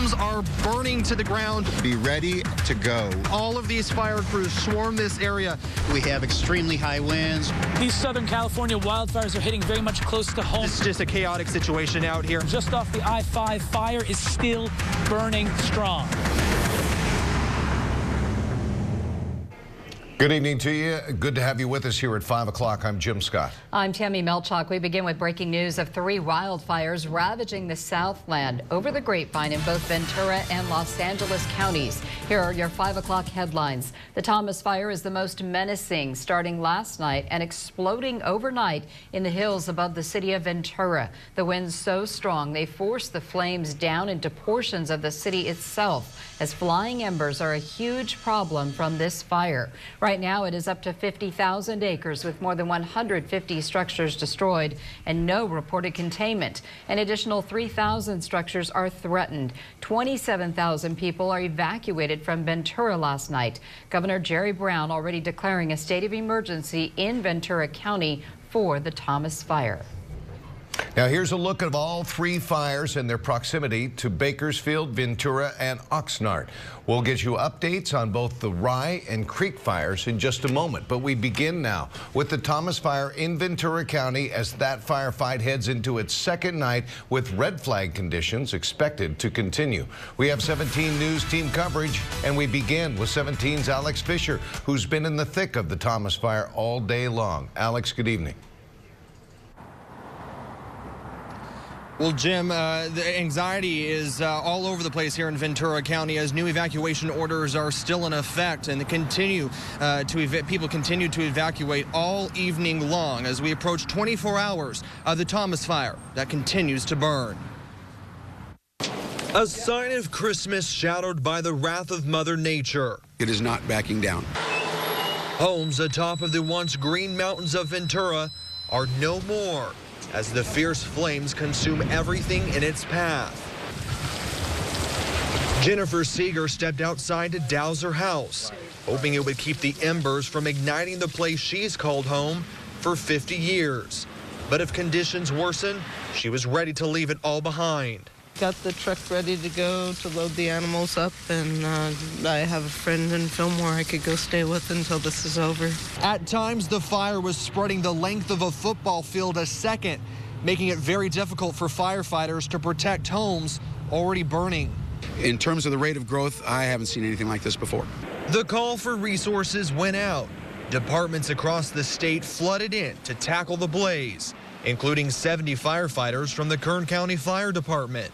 Homes are burning to the ground. Be ready to go. All of these fire crews swarm this area. We have extremely high winds. These Southern California wildfires are hitting very much close to home. It's just a chaotic situation out here. Just off the I-5, fire is still burning strong. Good evening to you. Good to have you with us here at 5 o'clock. I'm Jim Scott. I'm Tammy Melchak. We begin with breaking news of 3 wildfires ravaging the Southland over the grapevine in both Ventura and Los Angeles counties. Here are your 5 o'clock headlines. The Thomas Fire is the most menacing, starting last night and exploding overnight in the hills above the city of Ventura. The winds so strong they force the flames down into portions of the city itself, as flying embers are a huge problem from this fire. Right now, it is up to 50,000 acres with more than 150 structures destroyed and no reported containment. An additional 3,000 structures are threatened. 27,000 people are evacuated from Ventura last night. Governor Jerry Brown already declaring a state of emergency in Ventura County for the Thomas Fire. Now here's a look at all 3 fires and their proximity to Bakersfield, Ventura, and Oxnard. We'll get you updates on both the Rye and Creek fires in just a moment. But we begin now with the Thomas Fire in Ventura County as that firefight heads into its second night with red flag conditions expected to continue. We have 17 News team coverage, and we begin with 17's Alex Fisher, who's been in the thick of the Thomas Fire all day long. Alex, good evening. Well, Jim, the anxiety is all over the place here in Ventura County as new evacuation orders are still in effect and people continue to evacuate all evening long as we approach 24 hours of the Thomas Fire that continues to burn. A sign of Christmas shadowed by the wrath of Mother Nature. It is not backing down. Homes atop of the once green mountains of Ventura are no more, as the fierce flames consume everything in its path. Jennifer Seeger stepped outside to douse her house, hoping it would keep the embers from igniting the place she's called home for 50 years. But if conditions worsen, she was ready to leave it all behind. Got the truck ready to go to load the animals up, and I have a friend in Fillmore I could go stay with until this is over. At times, the fire was spreading the length of a football field a second, making it very difficult for firefighters to protect homes already burning. In terms of the rate of growth, I haven't seen anything like this before. The call for resources went out. Departments across the state flooded in to tackle the blaze, including 70 firefighters from the Kern County Fire Department.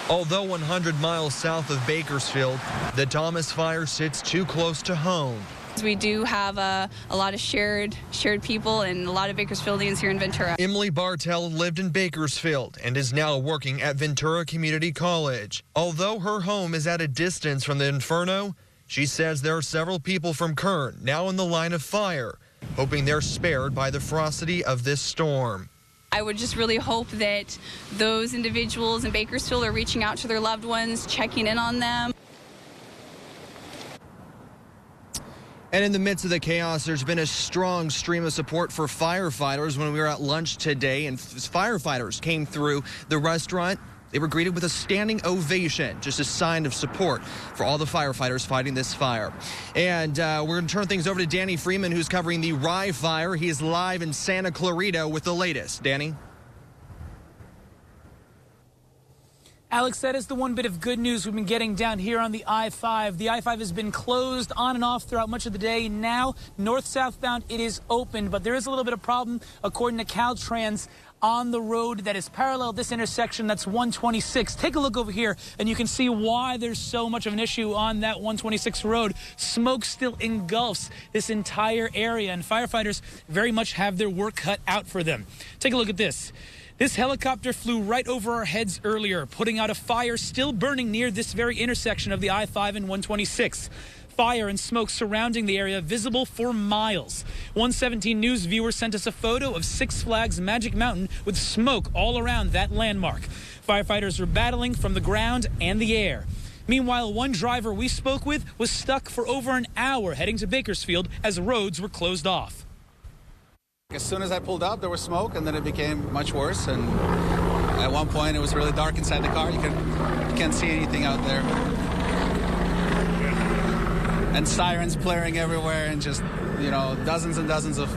Although 100 miles south of Bakersfield, the Thomas Fire sits too close to home. We do have a lot of shared people and a lot of Bakersfieldians here in Ventura. Emily Bartell lived in Bakersfield and is now working at Ventura Community College. Although her home is at a distance from the inferno, she says there are several people from Kern now in the line of fire, hoping they're spared by the ferocity of this storm. I would just really hope that those individuals in Bakersfield are reaching out to their loved ones, checking in on them. And in the midst of the chaos, there's been a strong stream of support for firefighters. When we were at lunch today and firefighters came through the restaurant, they were greeted with a standing ovation, just a sign of support for all the firefighters fighting this fire. And we're going to turn things over to Danny Freeman, who's covering the Rye Fire. He's live in Santa Clarita with the latest. Danny? Alex, that is the one bit of good news we've been getting down here on the I-5. The I-5 has been closed on and off throughout much of the day. Now, north-southbound, it is open, but there is a little bit of problem, according to Caltrans, on the road that is parallel this intersection. That's 126. Take a look over here, and you can see why there's so much of an issue on that 126 road. Smoke still engulfs this entire area, and firefighters very much have their work cut out for them. Take a look at this. This helicopter flew right over our heads earlier, putting out a fire still burning near this very intersection of the I-5 and 126. Fire and smoke surrounding the area visible for miles. 117 News viewers sent us a photo of Six Flags Magic Mountain with smoke all around that landmark. Firefighters are battling from the ground and the air. Meanwhile, one driver we spoke with was stuck for over an hour heading to Bakersfield as roads were closed off. As soon as I pulled up, there was smoke, and then it became much worse, and At one point, it was really dark inside the car. You can't see anything out there. And sirens blaring everywhere, and just, you know, dozens and dozens of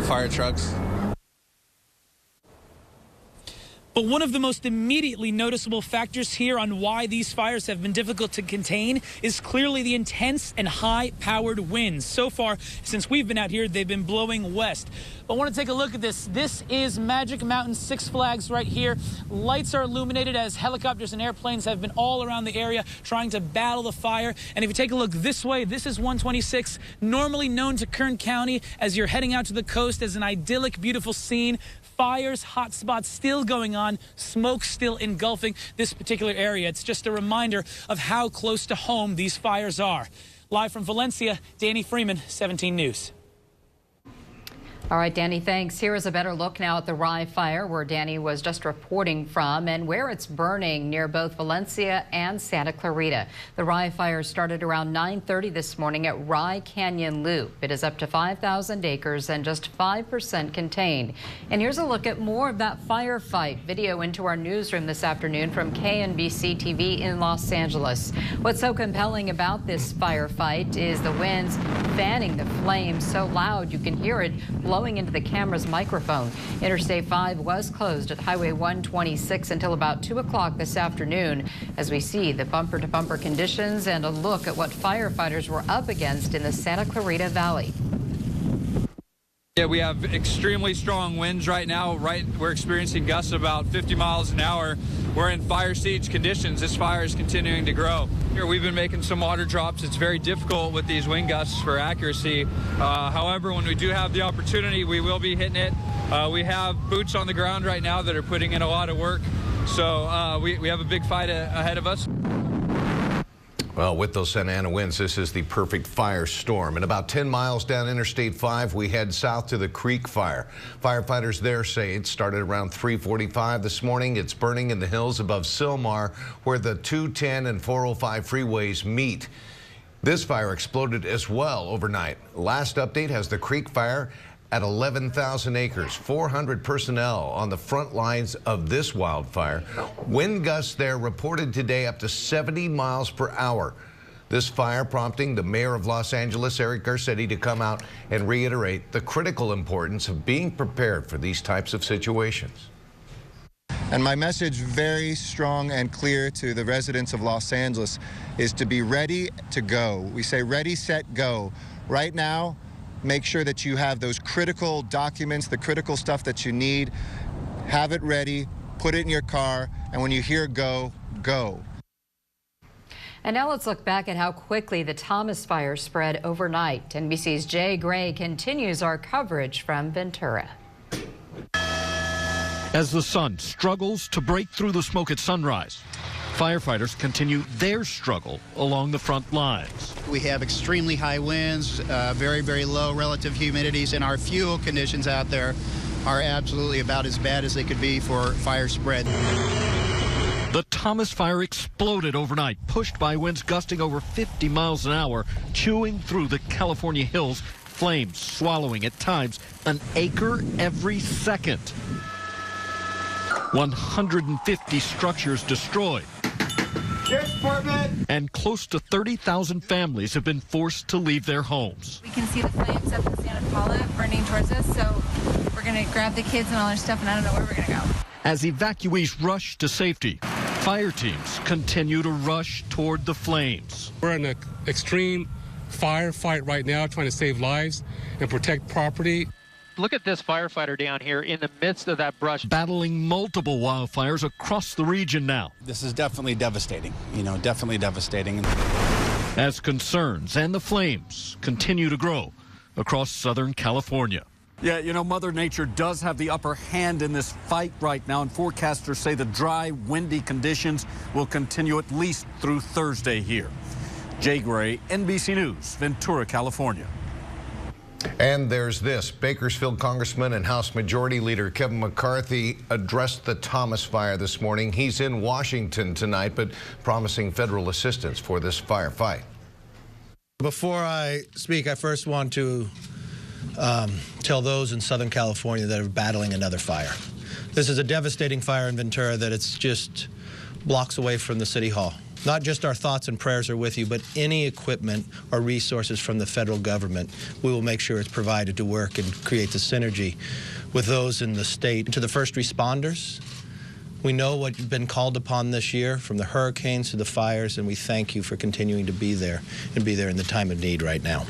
fire trucks. But one of the most immediately noticeable factors here on why these fires have been difficult to contain is clearly the intense and high-powered winds. So far, since we've been out here, they've been blowing west. But I want to take a look at this. This is Magic Mountain Six Flags right here. Lights are illuminated as helicopters and airplanes have been all around the area trying to battle the fire. And if you take a look this way, this is 126, normally known to Kern County as you're heading out to the coast as an idyllic, beautiful scene. Fires, hot spots still going on, smoke still engulfing this particular area. It's just a reminder of how close to home these fires are. Live from Valencia, Danny Freeman, 17 News. All right, Danny, thanks. Here is a better look now at the Rye fire, where Danny was just reporting from, and where it's burning near both Valencia and Santa Clarita. The Rye fire started around 9:30 this morning at Rye Canyon Loop. It is up to 5,000 acres and just 5% contained. And here's a look at more of that firefight. Video into our newsroom this afternoon from KNBC TV in Los Angeles. What's so compelling about this firefight is the winds fanning the flames so loud you can hear it blowing into the camera's microphone. Interstate 5 was closed at Highway 126 until about 2 o'clock this afternoon as we see the bumper-to-bumper conditions and a look at what firefighters were up against in the Santa Clarita Valley. Yeah, we have extremely strong winds right now. We're experiencing gusts of about 50 miles an hour. We're in fire siege conditions. This fire is continuing to grow. Here we've been making some water drops. It's very difficult with these wind gusts for accuracy. However, when we do have the opportunity, we will be hitting it. We have boots on the ground right now that are putting in a lot of work. So we have a big fight ahead of us. Well, with those Santa Ana winds, this is the perfect firestorm. And about 10 miles down Interstate 5, we head south to the Creek Fire. Firefighters there say it started around 3:45 this morning. It's burning in the hills above Sylmar, where the 210 and 405 freeways meet. This fire exploded as well overnight. Last update has the Creek Fire at 11,000 acres, 400 personnel on the front lines of this wildfire. Wind gusts there reported today up to 70 miles per hour. This fire prompting the mayor of Los Angeles, Eric Garcetti, to come out and reiterate the critical importance of being prepared for these types of situations. And my message, very strong and clear to the residents of Los Angeles, is to be ready to go. We say ready, set, go. Right now, make sure that you have those critical documents, the critical stuff that you need. Have it ready, put it in your car, and when you hear go, go. And now let's look back at how quickly the Thomas fire spread overnight. NBC's Jay Gray continues our coverage from Ventura. As the sun struggles to break through the smoke at sunrise, firefighters continue their struggle along the front lines. We have extremely high winds, very, very low relative humidities, and our fuel conditions out there are absolutely about as bad as they could be for fire spread. The Thomas fire exploded overnight, pushed by winds gusting over 50 miles an hour, chewing through the California hills, flames swallowing at times an acre every second. 150 structures destroyed. And close to 30,000 families have been forced to leave their homes. We can see the flames up in Santa Paula burning towards us, so we're going to grab the kids and all their stuff, and I don't know where we're going to go. As evacuees rush to safety, fire teams continue to rush toward the flames. We're in an extreme firefight right now, trying to save lives and protect property. Look at this firefighter down here in the midst of that brush. Battling multiple wildfires across the region now. This is definitely devastating, definitely devastating. As concerns and the flames continue to grow across Southern California. Yeah, Mother Nature does have the upper hand in this fight right now, and forecasters say the dry, windy conditions will continue at least through Thursday here. Jay Gray, NBC News, Ventura, California. And there's this. Bakersfield Congressman and House Majority Leader Kevin McCarthy addressed the Thomas fire this morning. He's in Washington tonight, but promising federal assistance for this firefight. Before I speak, I first want to tell those in Southern California that are battling another fire This is a devastating fire in Ventura that it's just blocks away from the City Hall. Not just our thoughts and prayers are with you, but any equipment or resources from the federal government, we will make sure it's provided to work and create the synergy with those in the state. To the first responders, we know what you've been called upon this year, from the hurricanes to the fires, and we thank you for continuing to be there and be there in the time of need right now.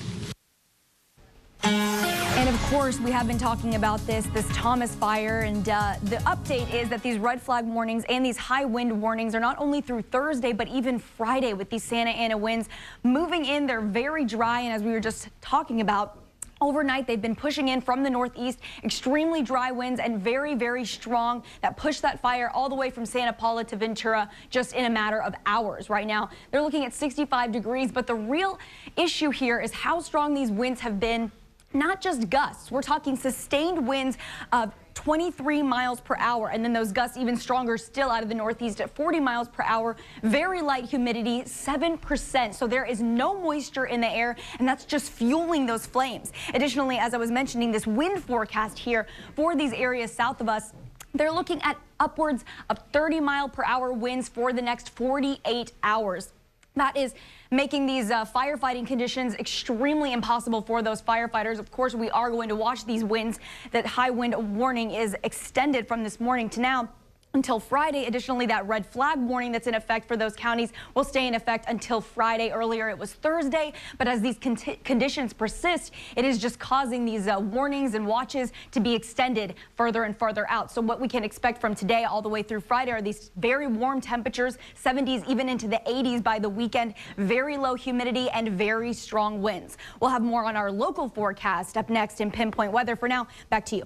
And of course, we have been talking about this Thomas fire, and the update is that these red flag warnings and these high wind warnings are not only through Thursday, but even Friday with these Santa Ana winds moving in. They're very dry, and as we were just talking about, overnight, they've been pushing in from the northeast, extremely dry winds and very, very strong that push that fire all the way from Santa Paula to Ventura just in a matter of hours. Right now, they're looking at 65 degrees, but the real issue here is how strong these winds have been. Not just gusts, we're talking sustained winds of 23 miles per hour, and then those gusts even stronger still out of the northeast at 40 miles per hour. Very light humidity, 7%. So there is no moisture in the air, and that's just fueling those flames. Additionally, as I was mentioning, this wind forecast here for these areas south of us, they're looking at upwards of 30-mile-per-hour winds for the next 48 hours. That is making these firefighting conditions extremely impossible for those firefighters. Of course, we are going to watch these winds. That high wind warning is extended from this morning to now until Friday. Additionally, that red flag warning that's in effect for those counties will stay in effect until Friday. Earlier it was Thursday, but as these conditions persist, it is just causing these warnings and watches to be extended further and further out. So what we can expect from today all the way through Friday are these very warm temperatures, 70s even into the 80s by the weekend, very low humidity and very strong winds. We'll have more on our local forecast up next in Pinpoint Weather. For now, back to you.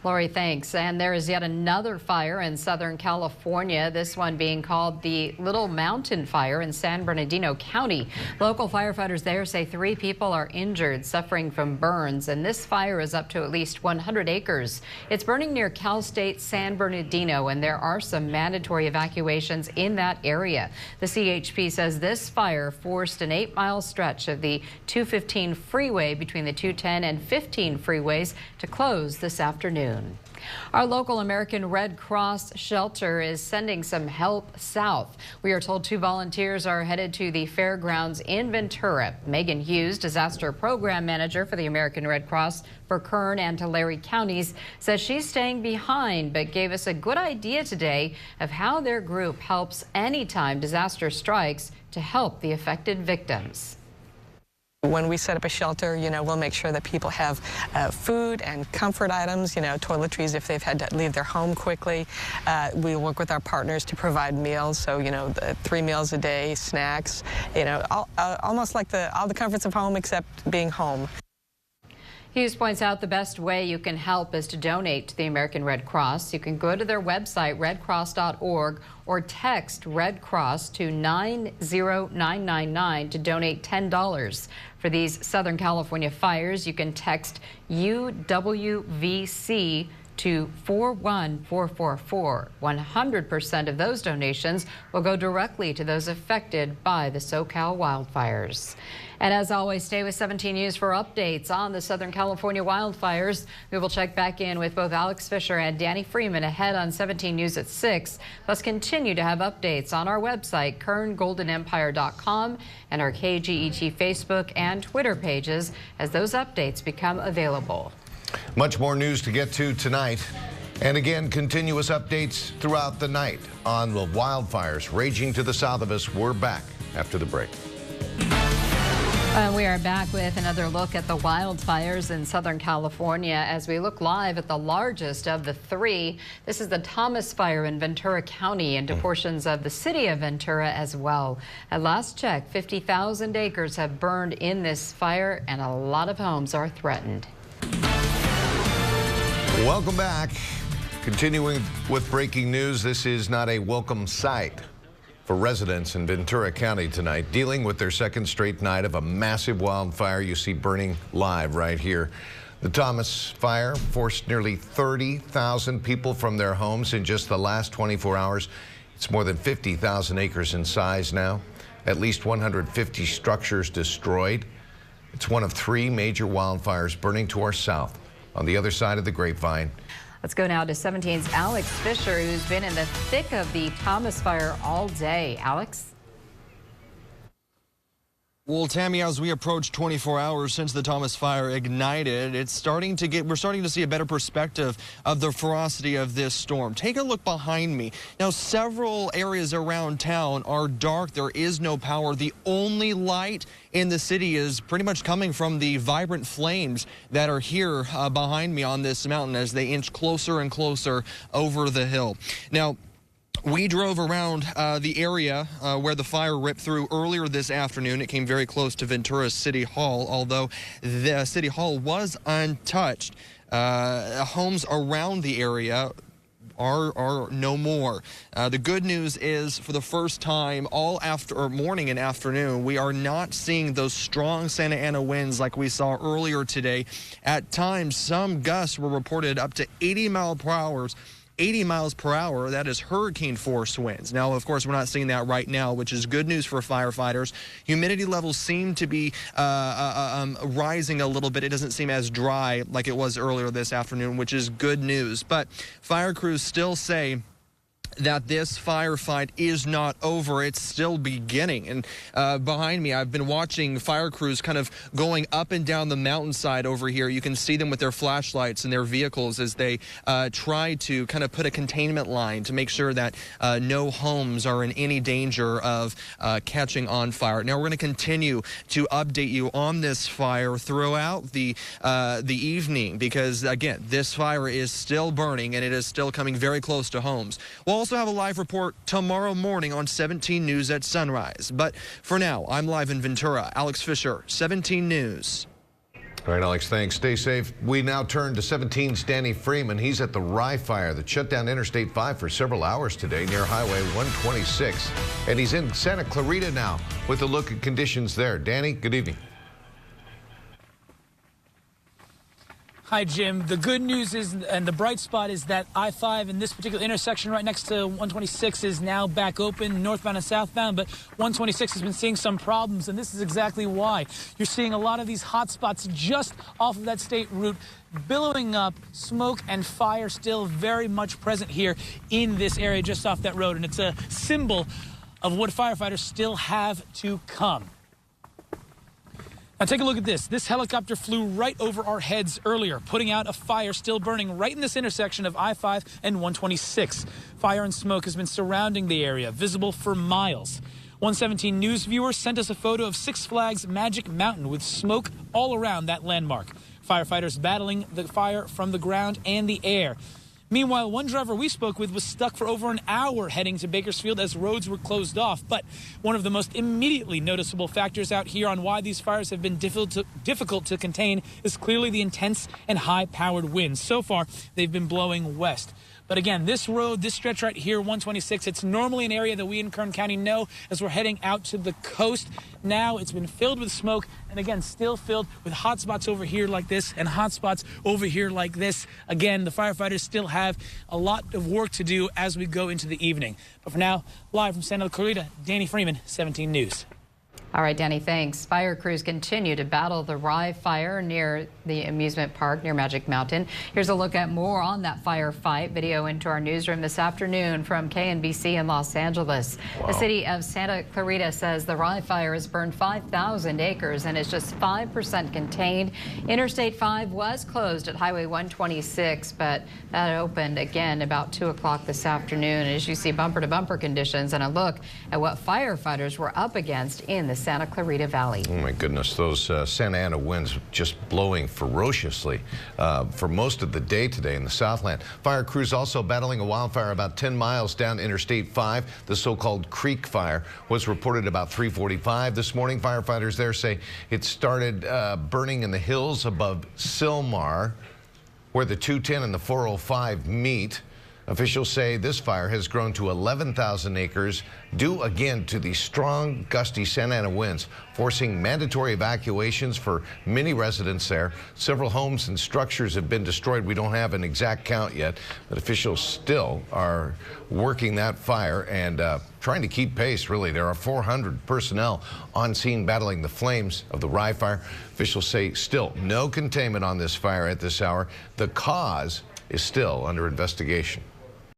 Lori, thanks. And there is yet another fire in Southern California, this one being called the Little Mountain Fire in San Bernardino County. Local firefighters there say 3 people are injured, suffering from burns, and this fire is up to at least 100 acres. It's burning near Cal State San Bernardino, and there are some mandatory evacuations in that area. The CHP says this fire forced an 8-mile stretch of the 215 freeway between the 210 and 15 freeways to close this afternoon. Our local American Red Cross shelter is sending some help south. We are told 2 volunteers are headed to the fairgrounds in Ventura. Megan Hughes, disaster program manager for the American Red Cross for Kern and Tulare counties, says she's staying behind, but gave us a good idea today of how their group helps anytime disaster strikes to help the affected victims. When we set up a shelter, we'll make sure that people have food and comfort items, toiletries if they've had to leave their home quickly. We work with our partners to provide meals, so, 3 meals a day, snacks, almost like all the comforts of home except being home. Hughes points out the best way you can help is to donate to the American Red Cross. You can go to their website, redcross.org, or text Red Cross to 90999 to donate $10. For these Southern California fires, you can text UWVC to 41444. 100% of those donations will go directly to those affected by the SoCal wildfires. And as always, stay with 17 News for updates on the Southern California wildfires. We will check back in with both Alex Fisher and Danny Freeman ahead on 17 News at 6. Plus, continue to have updates on our website, KernGoldenEmpire.com, and our KGET Facebook and Twitter pages as those updates become available. Much more news to get to tonight. And again, continuous updates throughout the night on the wildfires raging to the south of us. We're back after the break. We are back with another look at the wildfires in Southern California as we look live at the largest of the 3. This is the Thomas Fire in Ventura County and to portions of the city of Ventura as well. At last check, 50,000 acres have burned in this fire and a lot of homes are threatened. Welcome back. Continuing with breaking news, this is not a welcome sight for residents in Ventura County tonight, dealing with their second straight night of a massive wildfire you see burning live right here. The Thomas Fire forced nearly 30,000 people from their homes in just the last 24 hours. It's more than 50,000 acres in size now. At least 150 structures destroyed. It's one of 3 major wildfires burning to our south on the other side of the grapevine. Let's go now to 17's Alex Fisher, who's been in the thick of the Thomas fire all day. Alex? Well, Tammy, as we approach 24 hours since the Thomas fire ignited, we're starting to see a better perspective of the ferocity of this storm. Take a look behind me. Now, several areas around town are dark. There is no power. The only light in the city is pretty much coming from the vibrant flames that are here behind me on this mountain as they inch closer and closer over the hill. Now, we drove around the area where the fire ripped through earlier this afternoon. It came very close to Ventura City Hall, although the City Hall was untouched. Homes around the area are no more. The good news is, for the first time all morning and afternoon, we are not seeing those strong Santa Ana winds like we saw earlier today. At times, some gusts were reported up to 80 miles per hour. That is hurricane force winds. Now, of course, we're not seeing that right now, which is good news for firefighters. Humidity levels seem to be rising a little bit. It doesn't seem as dry like it was earlier this afternoon, which is good news. But fire crews still say that this firefight is not over. It's still beginning. And behind me, I've been watching fire crews kind of going up and down the mountainside over here. You can see them with their flashlights and their vehicles as they try to kind of put a containment line to make sure that no homes are in any danger of catching on fire. Now, we're going to continue to update you on this fire throughout the evening because, again, this fire is still burning and it is still coming very close to homes. We'll also have a live report tomorrow morning on 17 News at sunrise. But for now, I'm live in Ventura. Alex Fisher, 17 News. All right, Alex, thanks. Stay safe. We now turn to 17's Danny Freeman. He's at the Rye fire that shut down Interstate 5 for several hours today near Highway 126. And he's in Santa Clarita now with a look at conditions there. Danny, good evening. Hi, Jim. The good news is, and the bright spot is that I-5 in this particular intersection right next to 126 is now back open, northbound and southbound, but 126 has been seeing some problems, and this is exactly why. You're seeing a lot of these hot spots just off of that state route billowing up, smoke and fire still very much present here in this area just off that road, and it's a symbol of what firefighters still have to come. Now take a look at this. This helicopter flew right over our heads earlier, putting out a fire still burning right in this intersection of I-5 and 126. Fire and smoke has been surrounding the area, visible for miles. 117 News viewers sent us a photo of Six Flags Magic Mountain with smoke all around that landmark. Firefighters battling the fire from the ground and the air. Meanwhile, one driver we spoke with was stuck for over an hour heading to Bakersfield as roads were closed off. But one of the most immediately noticeable factors out here on why these fires have been difficult to contain is clearly the intense and high-powered winds. So far, they've been blowing west. But again, this road, this stretch right here, 126, it's normally an area that we in Kern County know as we're heading out to the coast. Now it's been filled with smoke and again, still filled with hot spots over here like this and hot spots over here like this. Again, the firefighters still have a lot of work to do as we go into the evening. But for now, live from Santa Clarita, Danny Freeman, 17 News. All right, Danny, thanks. Fire crews continue to battle the Rye fire near the amusement park near Magic Mountain. Here's a look at more on that firefight. Video into our newsroom this afternoon from KNBC in Los Angeles. Wow. The city of Santa Clarita says the Rye fire has burned 5,000 acres and is just 5% contained. Interstate 5 was closed at Highway 126, but that opened again about 2 o'clock this afternoon. As you see, bumper-to-bumper conditions and a look at what firefighters were up against in the Santa Clarita Valley. Oh my goodness, those Santa Ana winds just blowing ferociously for most of the day today in the Southland. Fire crews also battling a wildfire about 10 miles down Interstate 5. The so-called Creek Fire was reported about 3:45 this morning. Firefighters there say it started burning in the hills above Sylmar, where the 210 and the 405 meet. Officials say this fire has grown to 11,000 acres, due again to the strong, gusty Santa Ana winds, forcing mandatory evacuations for many residents there. Several homes and structures have been destroyed. We don't have an exact count yet, but officials still are working that fire and trying to keep pace, really. There are 400 personnel on scene battling the flames of the Rye fire. Officials say still no containment on this fire at this hour. The cause is still under investigation.